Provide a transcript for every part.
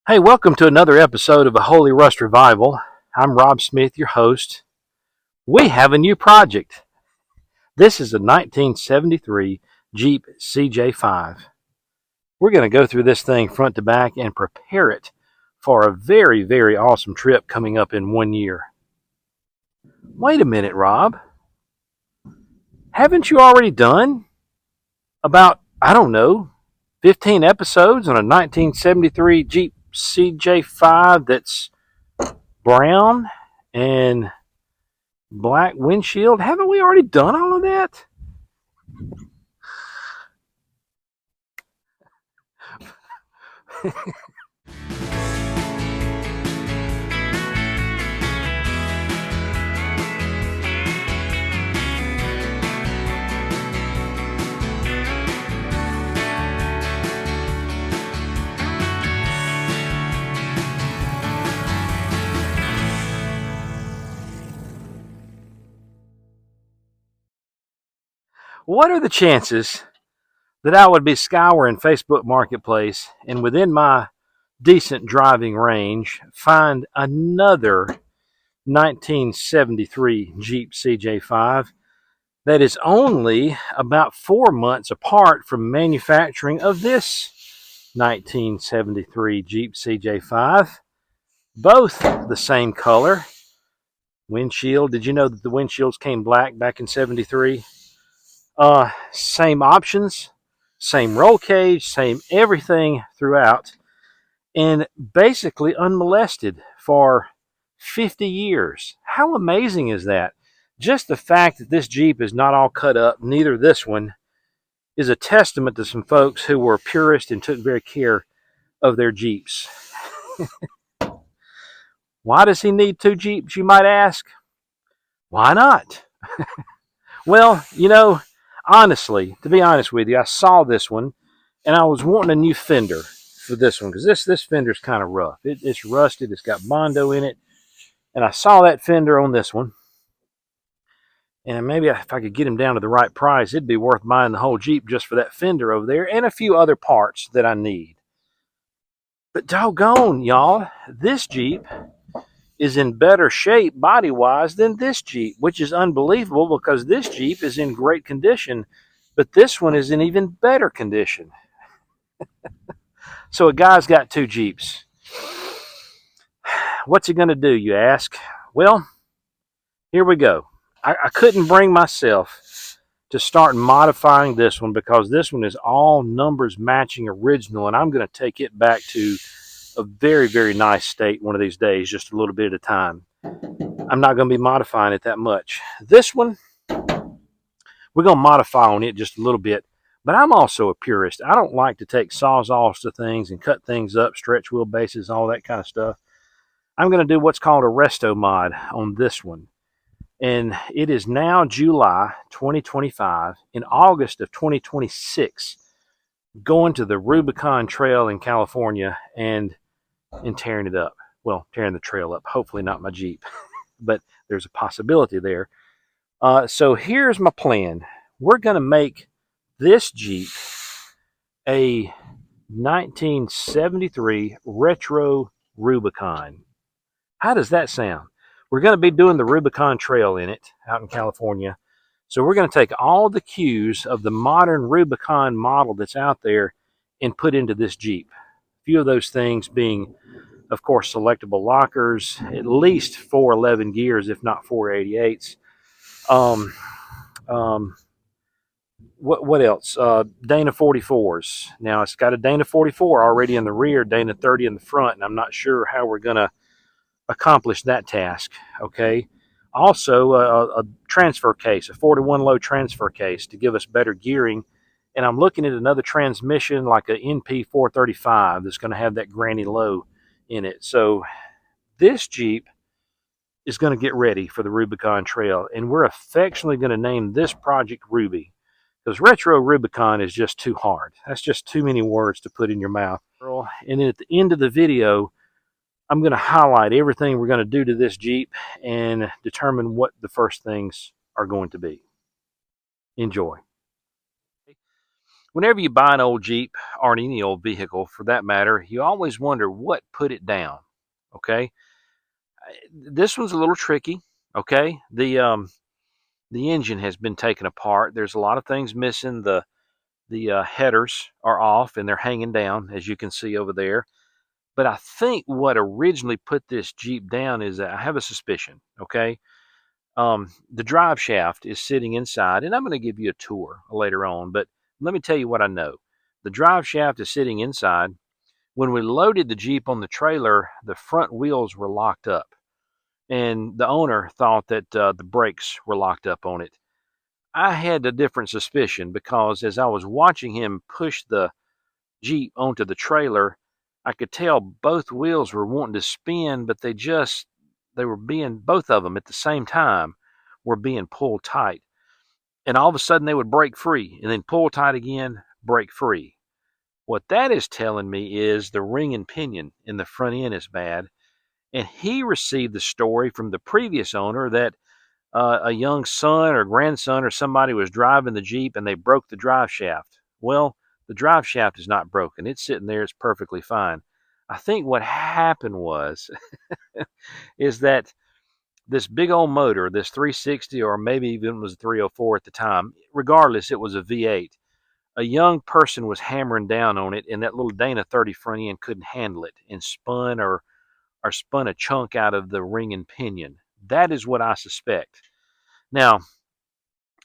Hey, welcome to another episode of A Holy Rust Revival. I'm Rob Smith, your host. We have a new project. This is a 1973 Jeep CJ5. We're going to go through this thing front to back and prepare it for a very, very awesome trip coming up in 1 year. Wait a minute, Rob. Haven't you already done about, 15 episodes on a 1973 Jeep CJ5 that's brown and black windshield? Haven't we already done all of that? What are the chances that I would be scouring Facebook Marketplace and within my decent driving range find another 1973 Jeep CJ5 that is only about 4 months apart from manufacturing of this 1973 Jeep CJ5? Both the same color. Windshield. Did you know that the windshields came black back in 73? Same options, same roll cage, same everything throughout, and basically unmolested for 50 years. How amazing is that? Just the fact that this Jeep is not all cut up, neither this one, is a testament to some folks who were purists and took very care of their Jeeps. Why does he need two Jeeps, you might ask? Why not? Well, honestly, to be honest with you, I saw this one and I was wanting a new fender for this one because this fender's kind of rough. It's rusted, it's got Bondo in it, and I saw that fender on this one, and maybe if I could get him down to the right price, it'd be worth buying the whole Jeep just for that fender over there and a few other parts that I need. But doggone, y'all, this Jeep is in better shape body-wise than this Jeep, which is unbelievable because this Jeep is in great condition, but this one is in even better condition. So a guy's got two Jeeps. What's he going to do, you ask? Well, here we go. I couldn't bring myself to start modifying this one because this one is all numbers matching original, and I'm going to take it back to a very, very nice state one of these days, just a little bit at a time. I'm not going to be modifying it that much. This one, we're going to modify on it just a little bit, but I'm also a purist. I don't like to take sawzalls to things and cut things up, stretch wheelbases, all that kind of stuff. I'm going to do what's called a resto mod on this one. And it is now July 2025. In August of 2026, going to the Rubicon Trail in California and tearing it up. Well, tearing the trail up. Hopefully not my Jeep, but there's a possibility there. So here's my plan. We're going to make this Jeep a 1973 retro Rubicon. How does that sound? We're going to be doing the Rubicon Trail in it out in California. So we're going to take all the cues of the modern Rubicon model that's out there and put into this Jeep. A few of those things being, of course, selectable lockers, at least 411 gears, if not 488s. What else? Dana 44s. Now, it's got a Dana 44 already in the rear, Dana 30 in the front, and I'm not sure how we're going to accomplish that task, okay? Also, a transfer case, a 4-to-1 low transfer case to give us better gearing. And I'm looking at another transmission like a NP435 that's going to have that granny low in it. So this Jeep is going to get ready for the Rubicon Trail, and we're affectionately going to name this project Ruby, because retro Rubicon is just too hard. That's just too many words to put in your mouth. And then at the end of the video, I'm going to highlight everything we're going to do to this Jeep and determine what the first things are going to be. Enjoy. Whenever you buy an old Jeep or any old vehicle for that matter, you always wonder what put it down. Okay, this one's a little tricky. Okay, the engine has been taken apart. There's a lot of things missing. The headers are off and they're hanging down, as you can see over there. But I think what originally put this Jeep down is that I have a suspicion. Okay, the drive shaft is sitting inside, and I'm going to give you a tour later on. But let me tell you what I know. The drive shaft is sitting inside. When we loaded the Jeep on the trailer, the front wheels were locked up, and the owner thought that the brakes were locked up on it. I had a different suspicion because as I was watching him push the Jeep onto the trailer, I could tell both wheels were wanting to spin, but they were being, both of them at the same time were being pulled tight. And all of a sudden they would break free and then pull tight again, break free. What that is telling me is the ring and pinion in the front end is bad. And he received the story from the previous owner that a young son or grandson or somebody was driving the Jeep and they broke the drive shaft. Well, the drive shaft is not broken. It's sitting there. It's perfectly fine. I think what happened was is that this big old motor, this 360 or maybe even it was a 304 at the time, regardless, it was a V8. A young person was hammering down on it, and that little Dana 30 front end couldn't handle it and spun a chunk out of the ring and pinion. That is what I suspect. Now,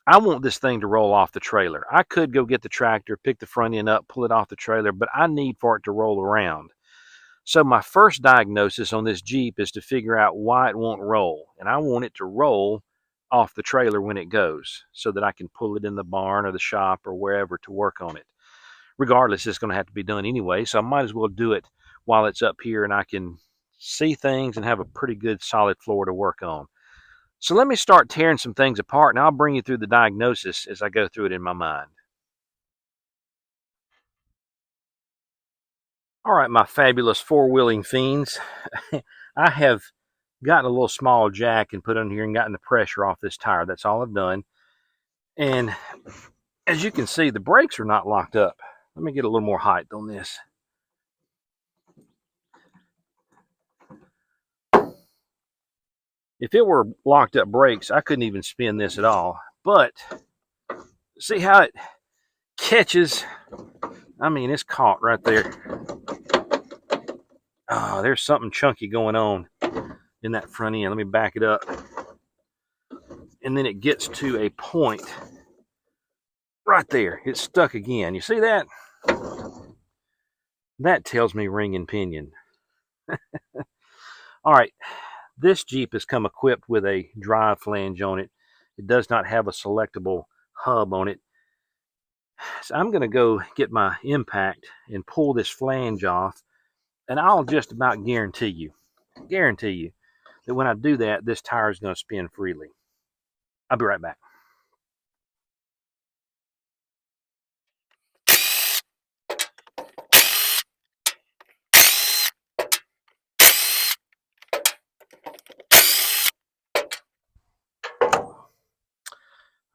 I want this thing to roll off the trailer. I could go get the tractor, pick the front end up, pull it off the trailer, but I need for it to roll around. So my first diagnosis on this Jeep is to figure out why it won't roll. And I want it to roll off the trailer when it goes so that I can pull it in the barn or the shop or wherever to work on it. Regardless, it's going to have to be done anyway, so I might as well do it while it's up here and I can see things and have a pretty good solid floor to work on. So let me start tearing some things apart, and I'll bring you through the diagnosis as I go through it in my mind. All right, my fabulous four-wheeling fiends. I have gotten a little small jack and put on here and gotten the pressure off this tire. That's all I've done. And as you can see, the brakes are not locked up. Let me get a little more height on this. If it were locked up brakes, I couldn't even spin this at all. But see how it catches? I mean, it's caught right there. Oh, there's something chunky going on in that front end. Let me back it up. And then it gets to a point right there. It's stuck again. You see that? That tells me ring and pinion. All right. This Jeep has come equipped with a drive flange on it. It does not have a selectable hub on it. So I'm going to go get my impact and pull this flange off. And I'll just about guarantee you that when I do that, this tire is going to spin freely. I'll be right back.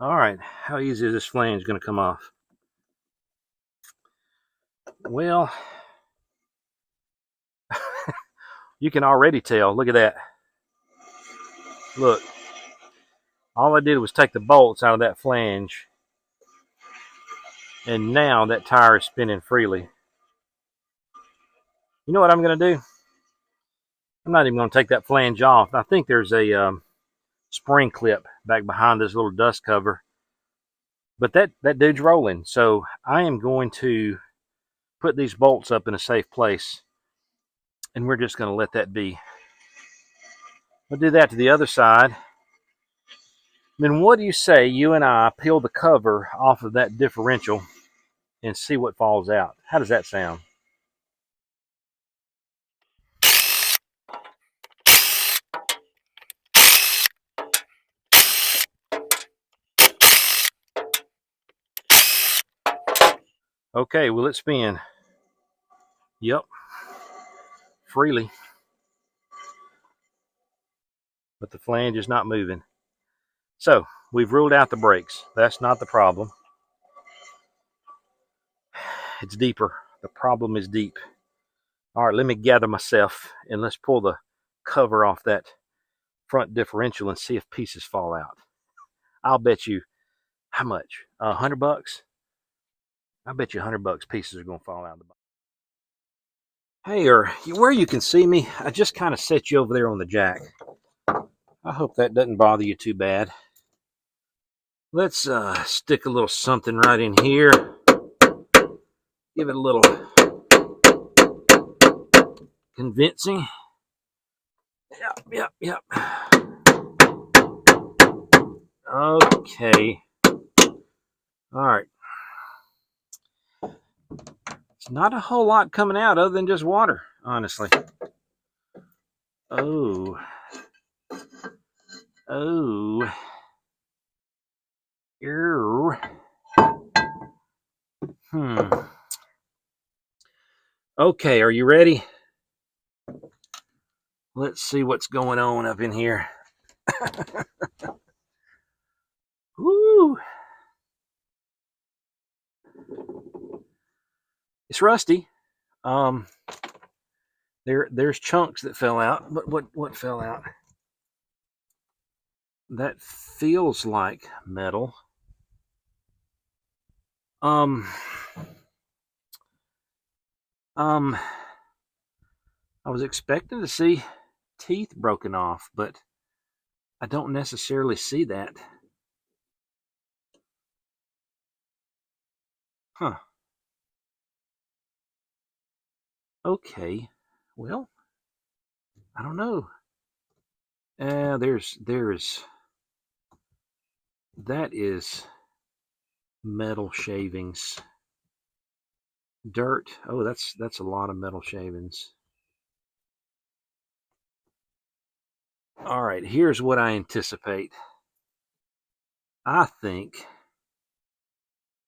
All right, how easy is this flange going to come off? Well, you can already tell. Look at that. Look, all I did was take the bolts out of that flange, and now that tire is spinning freely. You know what I'm going to do? I'm not even going to take that flange off. I think there's a spring clip back behind this little dust cover. But that dude's rolling. So I am going to put these bolts up in a safe place. And we're just going to let that be. We'll do that to the other side. Then what do you say you and I peel the cover off of that differential and see what falls out? How does that sound? Okay, will it spin? Yep. Freely. But the flange is not moving. So we've ruled out the brakes. That's not the problem. it's deeper. The problem is deep. All right, let me gather myself and let's pull the cover off that front differential and see if pieces fall out. I'll bet you, how much? $100? I bet you $100 pieces are going to fall out of the box. Hey, or where you can see me, I just kind of set you over there on the jack. I hope that doesn't bother you too bad. Let's stick a little something right in here. Give it a little convincing. Yep. Okay. All right. It's not a whole lot coming out other than just water, honestly. Oh. Ew. Okay, are you ready? Let's see what's going on up in here. Woo! It's rusty. There's chunks that fell out. But what fell out? That feels like metal. I was expecting to see teeth broken off, but I don't necessarily see that. Huh. Okay. Well, I don't know. That is metal shavings. Dirt. Oh, that's a lot of metal shavings. All right, here's what I anticipate. I think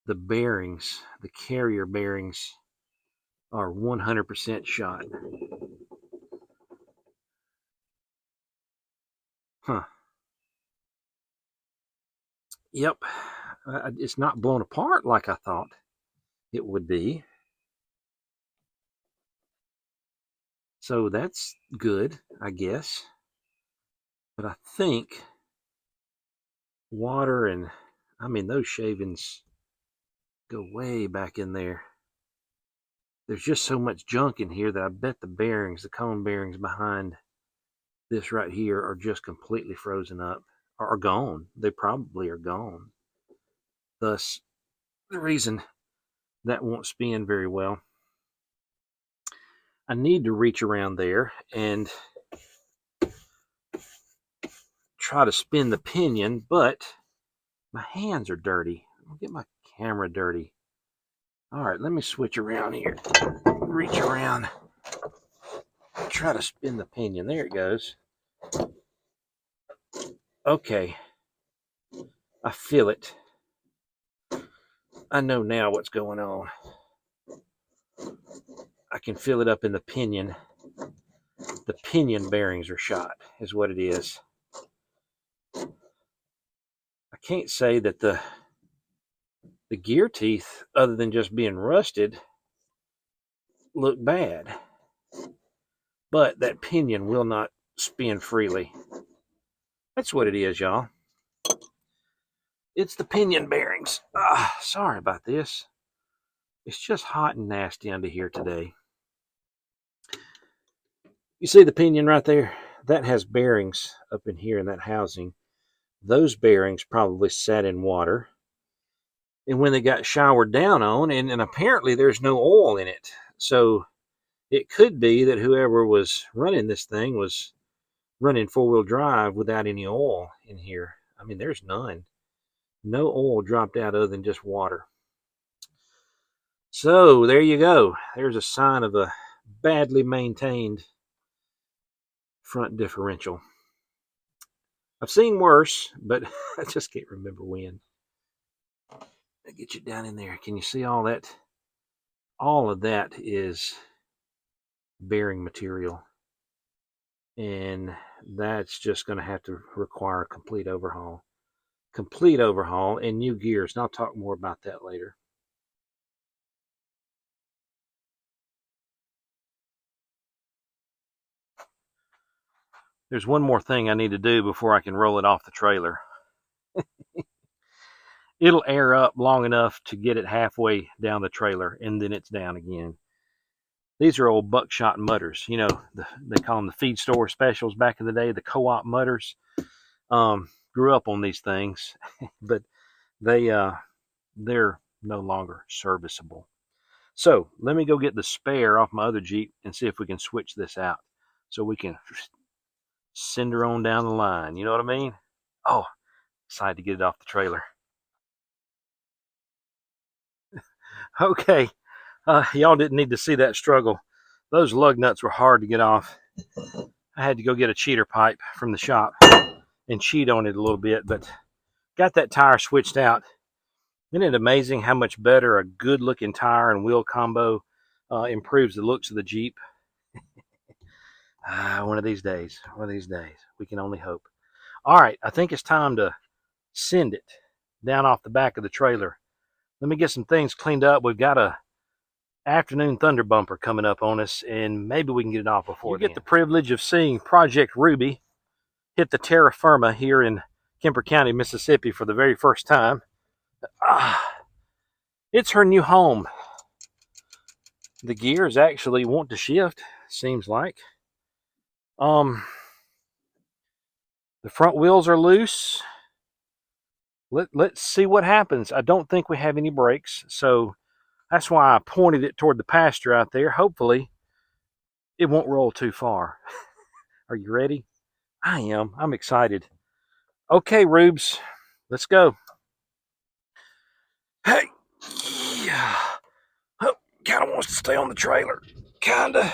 the bearings, the carrier bearings, are 100% shot. Huh. Yep. It's not blown apart like I thought it would be. So that's good, I guess. But I think water and, I mean, those shavings go way back in there. There's just so much junk in here that I bet the bearings, the cone bearings behind this right here are just completely frozen up or are gone. They probably are gone. Thus, the reason that won't spin very well. I need to reach around there and try to spin the pinion, but my hands are dirty. I'll get my camera dirty. All right, let me switch around here. Reach around. Try to spin the pinion. There it goes. Okay. I feel it. I know now what's going on. I can feel it up in the pinion. The pinion bearings are shot, is what it is. I can't say that the gear teeth, other than just being rusted, look bad. But that pinion will not spin freely. That's what it is, y'all. It's the pinion bearings. Sorry about this. It's just hot and nasty under here today. You see the pinion right there? That has bearings up in here in that housing. Those bearings probably sat in water. And when they got showered down on, and apparently there's no oil in it. So it could be that whoever was running this thing was running four-wheel drive without any oil in here. I mean, there's none. No oil dropped out other than just water. So there you go. There's a sign of a badly maintained front differential. I've seen worse, but I just can't remember when. I'll get you down in there. Can you see all that? All of that is bearing material. And that's just going to have to require a complete overhaul. Complete overhaul and new gears. And I'll talk more about that later. There's one more thing I need to do before I can roll it off the trailer. It'll air up long enough to get it halfway down the trailer, and then it's down again. These are old buckshot mutters. You know, they call them the feed store specials back in the day, the co-op mutters. Grew up on these things, but they're no longer serviceable. So let me go get the spare off my other Jeep and see if we can switch this out so we can send her on down the line. You know what I mean? Oh, excited to get it off the trailer. Okay, y'all didn't need to see that struggle. Those lug nuts were hard to get off. I had to go get a cheater pipe from the shop and cheat on it a little bit, but got that tire switched out. Isn't it amazing how much better a good looking tire and wheel combo improves the looks of the Jeep? One of these days, we can only hope. All right, I think it's time to send it down off the back of the trailer. Let me get some things cleaned up. We've got a afternoon thunder bumper coming up on us, and maybe we can get it off before then. You get the privilege of seeing Project Ruby hit the terra firma here in Kemper County, Mississippi for the very first time. It's her new home. The gears actually want to shift, seems like. The front wheels are loose. Let's see what happens. I don't think we have any brakes, so that's why I pointed it toward the pasture out there. Hopefully, it won't roll too far. Are you ready? I am. I'm excited. Okay, Rubes, let's go. Hey, yeah. Oh, kind of wants to stay on the trailer. Kinda.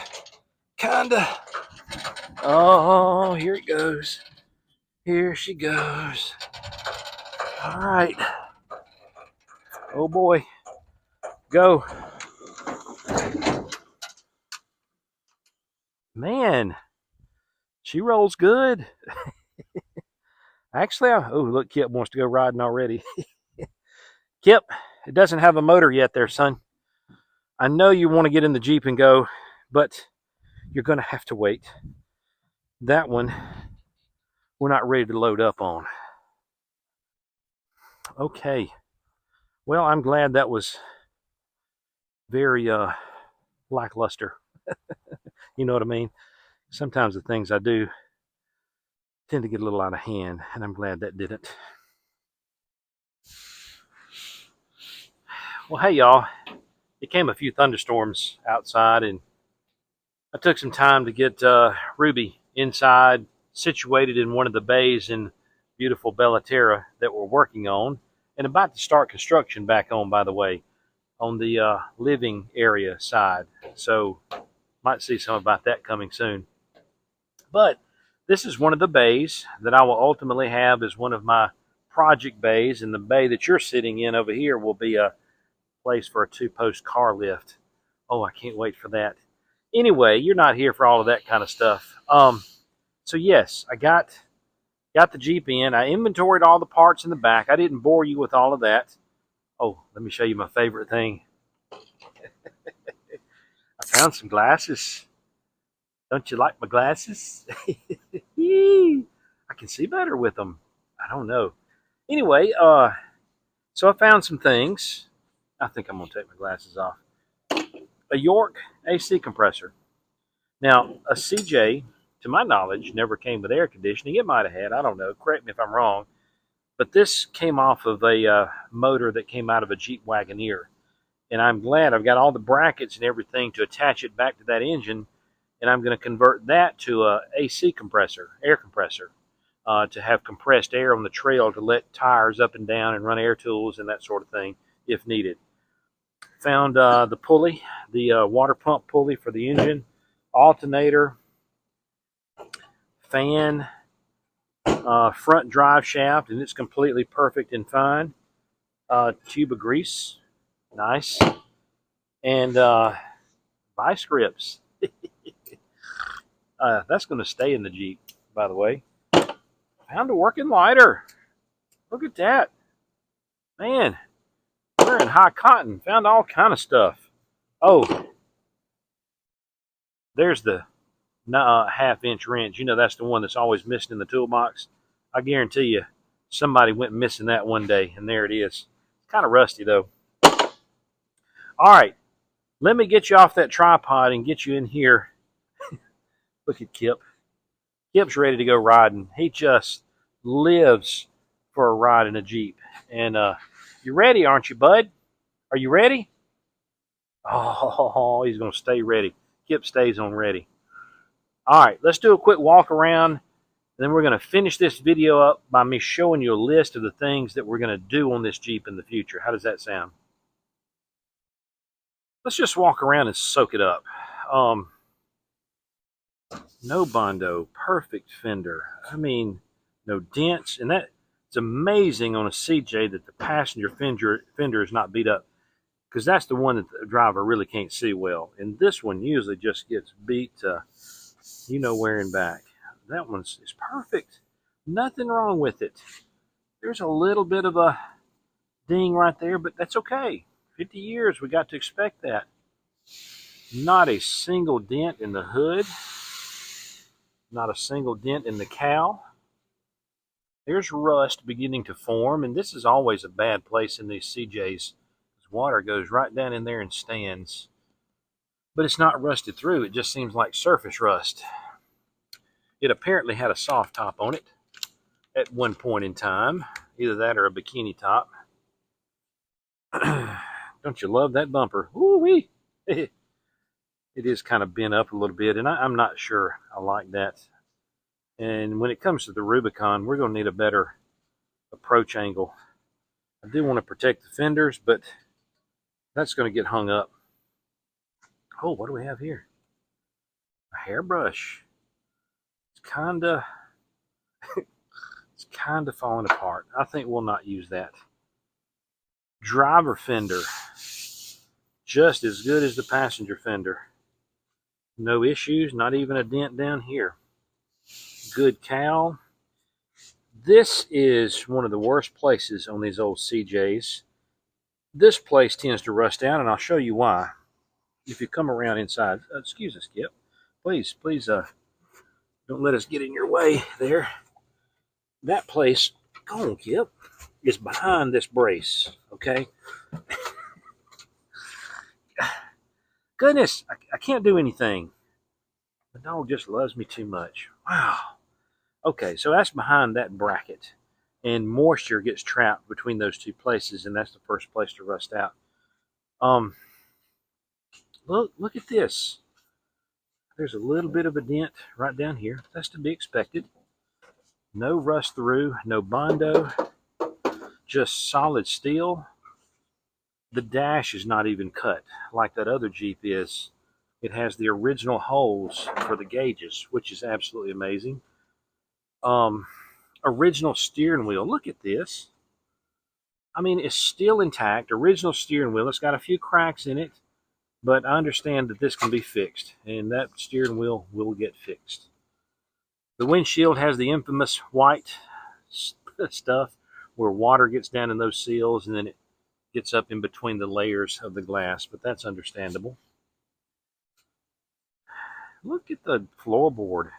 Oh, here it goes. Here she goes. All right. Oh boy. Go. Man, she rolls good. Actually, oh, look, Kip wants to go riding already. Kip, it doesn't have a motor yet there, son. I know you want to get in the Jeep and go, but you're going to have to wait. That one, we're not ready to load up on. Okay. Well, I'm glad that was very lackluster. You know what I mean? Sometimes the things I do tend to get a little out of hand, and I'm glad that didn't. Well, hey, y'all. It came a few thunderstorms outside, and I took some time to get Ruby inside, situated in one of the bays in beautiful Bellaterra that we're working on, and about to start construction back on, by the way, on the living area side. So might see some about that coming soon. But this is one of the bays that I will ultimately have as one of my project bays, and the bay that you're sitting in over here will be a place for a two-post car lift. Oh, I can't wait for that. Anyway, you're not here for all of that kind of stuff. So yes, I got the Jeep in. I inventoried all the parts in the back. I didn't bore you with all of that. Oh, let me show you my favorite thing. I found some glasses. Don't you like my glasses? I can see better with them. I don't know. Anyway, so I found some things. I think I'm going to take my glasses off. A York AC compressor. Now, a CJ, to my knowledge, never came with air conditioning. It might have had. I don't know. Correct me if I'm wrong. But this came off of a motor that came out of a Jeep Wagoneer. And I'm glad I've got all the brackets and everything to attach it back to that engine. And I'm going to convert that to a AC compressor, air compressor, to have compressed air on the trail to let tires up and down and run air tools and that sort of thing if needed. Found the pulley, the water pump pulley for the engine, alternator, fan, front drive shaft, and it's completely perfect and fine. Tube of grease, nice, and vice grips. That's going to stay in the Jeep, by the way. Found a working lighter. Look at that. Man, we're in high cotton. Found all kind of stuff. Oh, there's the half-inch wrench. You know, that's the one that's always missing in the toolbox. I guarantee you somebody went missing that one day, and there it is. It's kind of rusty, though. All right, let me get you off that tripod and get you in here. Look at Kip. Kip's ready to go riding. He just lives for a ride in a Jeep. And you're ready, aren't you, bud? Are you ready? Oh, he's going to stay ready. Kip stays on ready. All right, let's do a quick walk around. And then we're going to finish this video up by me showing you a list of the things that we're going to do on this Jeep in the future. How does that sound? Let's just walk around and soak it up. No Bondo, perfect fender. I mean, no dents. And it's amazing on a CJ that the passenger fender is not beat up, because that's the one that the driver really can't see well. And this one usually just gets beat to, you know, where and back. That one's is perfect. Nothing wrong with it. There's a little bit of a ding right there, but that's okay. 50 years, we got to expect that. Not a single dent in the hood. Not a single dent in the cowl. There's rust beginning to form, and this is always a bad place in these CJs. Water goes right down in there and stands. But it's not rusted through. It just seems like surface rust. It apparently had a soft top on it at one point in time. Either that or a bikini top. Don't you love that bumper? Woo-wee! It is kind of bent up a little bit, and I'm not sure I like that. And when it comes to the Rubicon, we're going to need a better approach angle. I do want to protect the fenders, but that's going to get hung up. Oh, what do we have here? A hairbrush. It's kind of falling apart. I think we'll not use that. Driver fender. Just as good as the passenger fender. No issues, not even a dent down here. Good cowl. This is one of the worst places on these old CJs. This place tends to rust out, and I'll show you why. If you come around inside, excuse us, Kip. Please, don't let us get in your way there. That place, go on, Kip, is behind this brace, okay? Goodness, I can't do anything. The dog just loves me too much. Wow. Okay, so that's behind that bracket. And moisture gets trapped between those two places, and that's the first place to rust out. Look at this. There's a little bit of a dent right down here. That's to be expected. No rust through, no Bondo, just solid steel. The dash is not even cut like that other Jeep is. It has the original holes for the gauges, which is absolutely amazing. Original steering wheel. Look at this. I mean, it's still intact. Original steering wheel. It's got a few cracks in it, but I understand that this can be fixed, and that steering wheel will get fixed. The windshield has the infamous white stuff where water gets down in those seals, and then it gets up in between the layers of the glass, but that's understandable. Look at the floorboard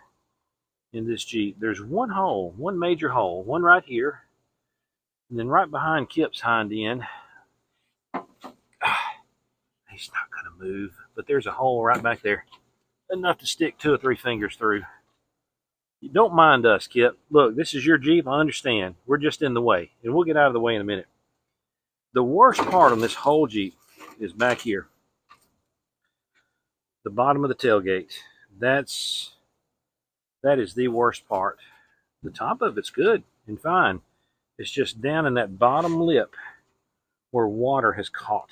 in this Jeep. There's one hole, one major hole, one right here, and then right behind Kip's hind end. He's not going to move, but there's a hole right back there, enough to stick 2 or 3 fingers through. You don't mind us, Kip. Look, this is your Jeep. I understand. We're just in the way, and we'll get out of the way in a minute. The worst part on this whole Jeep is back here. The bottom of the tailgate. That is the worst part. The top of it's good and fine. It's just down in that bottom lip where water has caught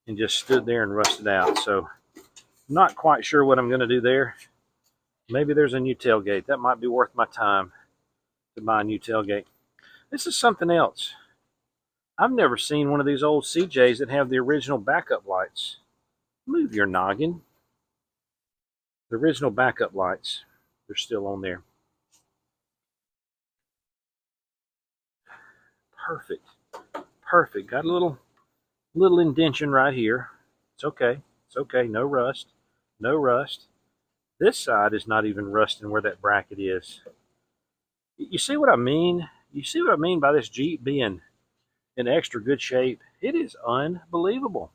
and just stood there and rusted out. So I'm not quite sure what I'm going to do there. Maybe there's a new tailgate. That might be worth my time to buy a new tailgate. This is something else. I've never seen one of these old CJs that have the original backup lights. Move your noggin. The original backup lights, they're still on there. Perfect. Perfect. Got a little indentation right here. It's okay. It's okay. No rust. No rust. This side is not even rusting where that bracket is. You see what I mean? You see what I mean by this Jeep being in extra good shape? It is unbelievable.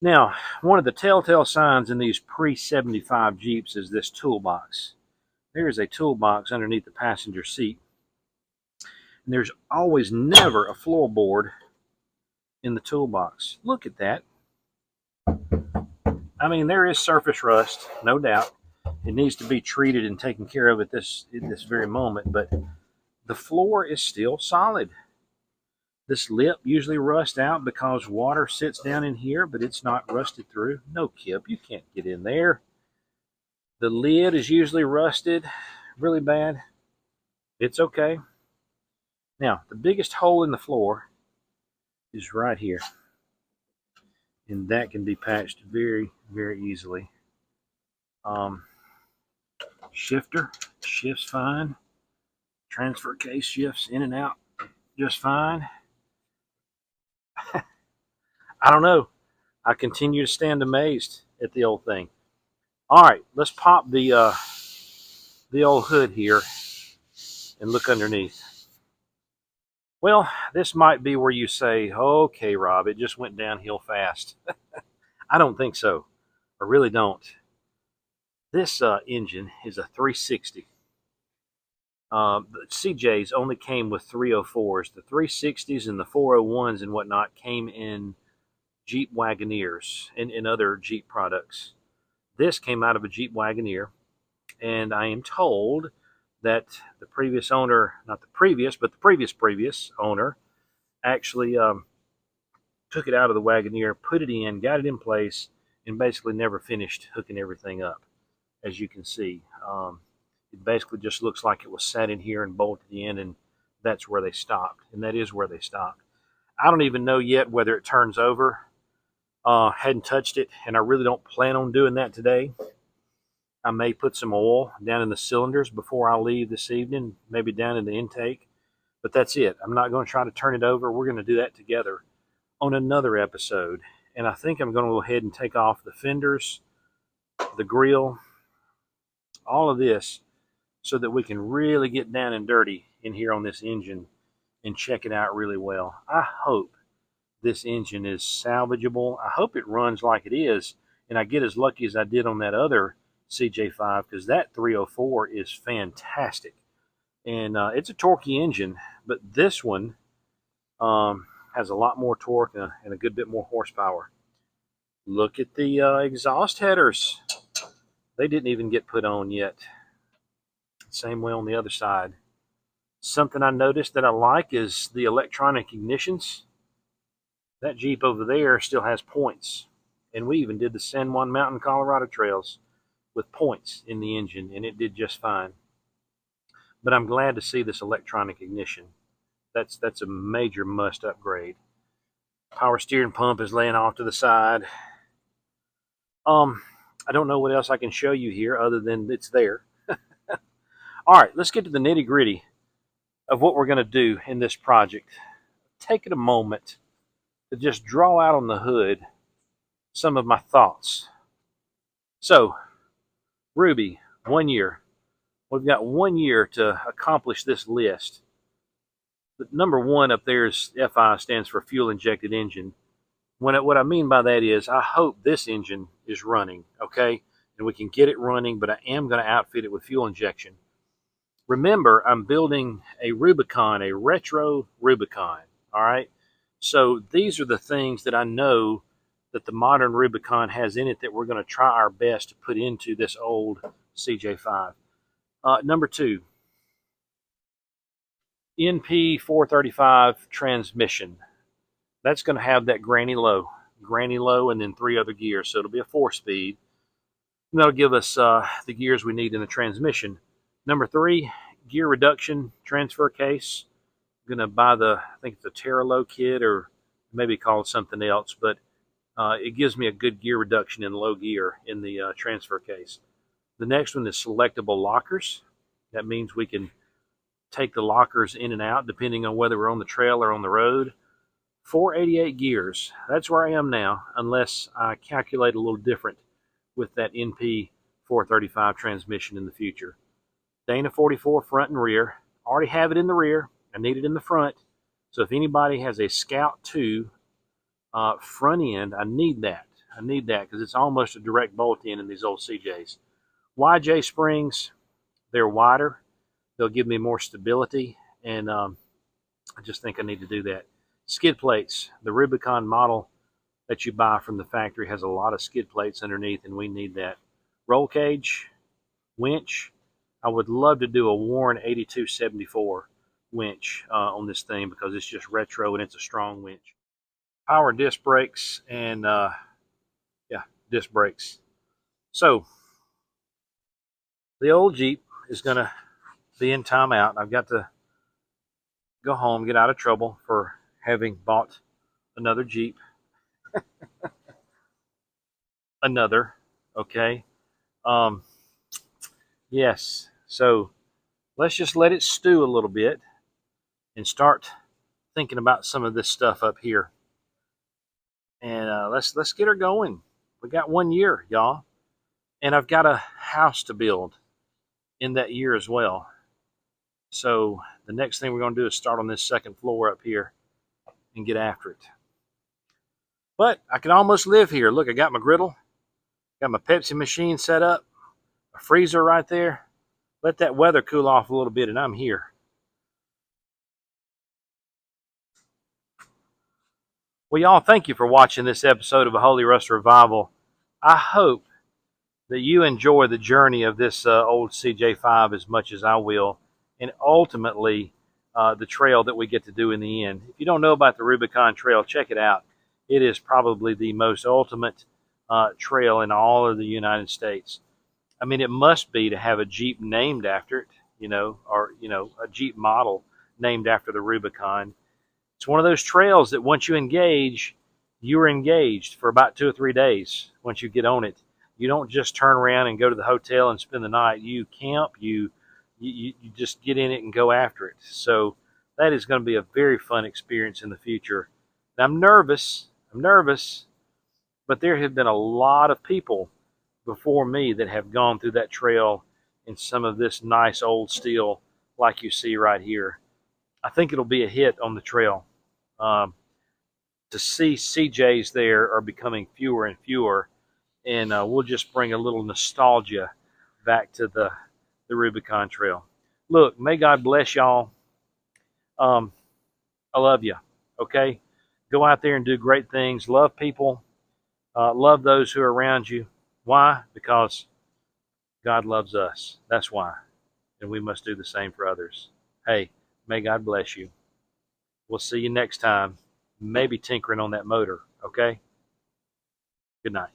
Now, one of the telltale signs in these pre-75 Jeeps is this toolbox. There is a toolbox underneath the passenger seat. And there's always never a floorboard in the toolbox. Look at that. I mean, there is surface rust, no doubt. It needs to be treated and taken care of at this very moment, but the floor is still solid. This lip usually rusts out because water sits down in here, but it's not rusted through. No, Kip, you can't get in there. The lid is usually rusted really bad. It's okay. Now, the biggest hole in the floor is right here. And that can be patched very, very easily. Shifter shifts fine. Transfer case shifts in and out just fine. I don't know. I continue to stand amazed at the old thing. All right, let's pop the old hood here and look underneath. Well, this might be where you say, okay, Rob, it just went downhill fast. I don't think so. I really don't. This engine is a 360. The CJs only came with 304s. The 360s and the 401s and whatnot came in Jeep Wagoneers and in other Jeep products. This came out of a Jeep Wagoneer, and I am told that the previous owner, not the previous, but the previous owner, actually took it out of the Wagoneer, put it in, got it in place, and basically never finished hooking everything up. As you can see, it basically just looks like it was sat in here and bolted in, and that's where they stopped, and that is where they stopped. I don't even know yet whether it turns over. Hadn't touched it, and I really don't plan on doing that today. I may put some oil down in the cylinders before I leave this evening, maybe down in the intake, but that's it. I'm not going to try to turn it over. We're going to do that together on another episode, and I think I'm going to go ahead and take off the fenders, the grill, all of this, so that we can really get down and dirty in here on this engine and check it out really well. I hope this engine is salvageable. I hope it runs like it is, and I get as lucky as I did on that other CJ5, because that 304 is fantastic. And it's a torquey engine, but this one has a lot more torque and a good bit more horsepower. Look at the exhaust headers. They didn't even get put on yet. Same way on the other side. Something I noticed that I like is the electronic ignitions. That Jeep over there still has points. And we even did the San Juan Mountain Colorado trails with points in the engine, and it did just fine. But I'm glad to see this electronic ignition. That's a major must upgrade. Power steering pump is laying off to the side. I don't know what else I can show you here other than it's there. All right, let's get to the nitty-gritty of what we're going to do in this project. Taking a moment to just draw out on the hood some of my thoughts. So, Ruby, 1 year. We've got 1 year to accomplish this list. But number one up there is FI, stands for fuel injected engine. What I mean by that is I hope this engine is running, okay? And we can get it running, but I am going to outfit it with fuel injection. Remember, I'm building a Rubicon, a retro Rubicon, all right? So these are the things that I know that the modern Rubicon has in it that we're going to try our best to put into this old CJ5. Number two, NP 435 transmission. That's going to have that granny low, and then 3 other gears. So it'll be a 4-speed. And that'll give us the gears we need in the transmission. Number 3, gear reduction transfer case. I'm going to buy I think it's a Terralow kit, or maybe called something else, but it gives me a good gear reduction in low gear in the transfer case. The next one is selectable lockers. That means we can take the lockers in and out depending on whether we're on the trail or on the road. 488 gears. That's where I am now, unless I calculate a little different with that NP 435 transmission in the future. Dana 44 front and rear. Already have it in the rear. I need it in the front. So if anybody has a Scout 2 front end, I need that. I need that because it's almost a direct bolt in these old CJs. YJ springs, they're wider. They'll give me more stability, and I just think I need to do that. Skid plates. The Rubicon model that you buy from the factory has a lot of skid plates underneath, and we need that. Roll cage, winch. I would love to do a Warren 8274 winch on this thing because it's just retro and it's a strong winch. Power disc brakes and yeah, disc brakes. So the old Jeep is going to be in timeout. I've got to go home, get out of trouble for having bought another Jeep. Another, okay. Yes, so let's just let it stew a little bit and start thinking about some of this stuff up here. And let's get her going. We got 1 year, y'all, and I've got a house to build in that year as well. So the next thing we're going to do is start on this second floor up here and get after it. But I can almost live here. Look, I got my griddle, got my Pepsi machine set up, a freezer right there. Let that weather cool off a little bit and I'm here. Well, y'all, thank you for watching this episode of A Holy Rust Revival. I hope that you enjoy the journey of this old CJ5 as much as I will, and ultimately the trail that we get to do in the end. If you don't know about the Rubicon Trail, check it out. It is probably the most ultimate trail in all of the United States. I mean, it must be to have a Jeep named after it, or a Jeep model named after the Rubicon. It's one of those trails that once you engage, you're engaged for about 2 or 3 days once you get on it. You don't just turn around and go to the hotel and spend the night. You camp, you just get in it and go after it. So that is going to be a very fun experience in the future. Now, I'm nervous, but there have been a lot of people before me that have gone through that trail in some of this nice old steel like you see right here. I think it'll be a hit on the trail. To see CJs there are becoming fewer and fewer, and we'll just bring a little nostalgia back to the Rubicon Trail. Look, may God bless y'all. I love you, okay? Go out there and do great things. Love people. Love those who are around you. Why? Because God loves us. That's why. And we must do the same for others. Hey, may God bless you. We'll see you next time. Maybe tinkering on that motor, okay? Good night.